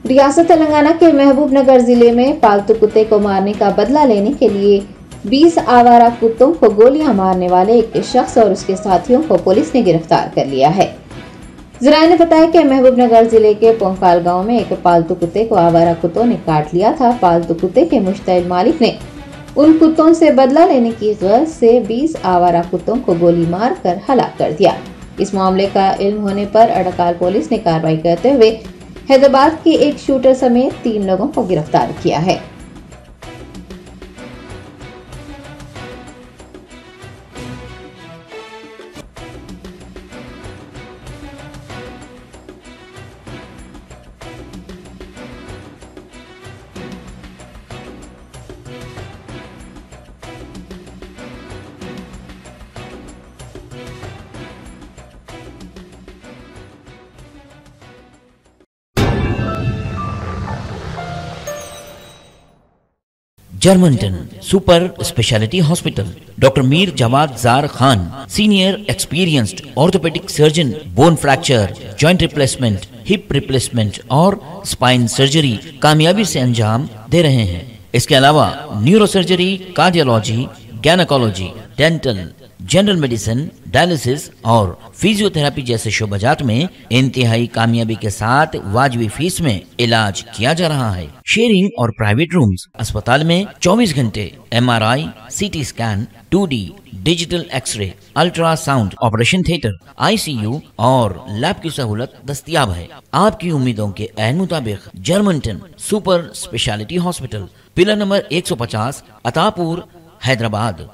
रियासत तेलंगाना के महबूबनगर जिले में पालतू कुत्ते को मारने का बदला लेने के लिए 20 आवारा कुत्तों को गोलियां मारने वाले एक शख्स और उसके साथियों को पुलिस ने गिरफ्तार कर लिया है। जराये ने बताया कि महबूबनगर जिले के पोंकाल गांव में एक पालतू कुत्ते को आवारा कुत्तों ने काट लिया था। पालतू कुत्ते के मुश्तइल मालिक ने उन कुत्तों से बदला लेने की गर्ज से 20 आवारा कुत्तों को गोली मार कर हलाक कर दिया। इस मामले का इल्म होने पर अड़काल पुलिस ने कार्रवाई करते हुए हैदराबाद के एक शूटर समेत 3 लोगों को गिरफ्तार किया है। Germanten super speciality hospital, doctor Mir Jawad Zar Khan, senior experienced orthopaedic surgeon, bone fracture, joint replacement, hip replacement और स्पाइन सर्जरी कामयाबी से अंजाम दे रहे हैं। इसके अलावा neuro surgery, cardiology, gynaecology, dental, general medicine, dialysis और फिजियोथेरेपी जैसे शोबाजात में इंतहाई कामयाबी के साथ वाजिबी फीस में इलाज किया जा रहा है। शेयरिंग और प्राइवेट रूम्स, अस्पताल में 24 घंटे MRI, CT scan, 2D digital x-ray, ultrasound, operation theatre, ICU और लैब की सहूलत दस्तयाब है। आपकी उम्मीदों के ऐन मुताबिक Germanten super speciality hospital, pillar number 150, Attapur, Hyderabad.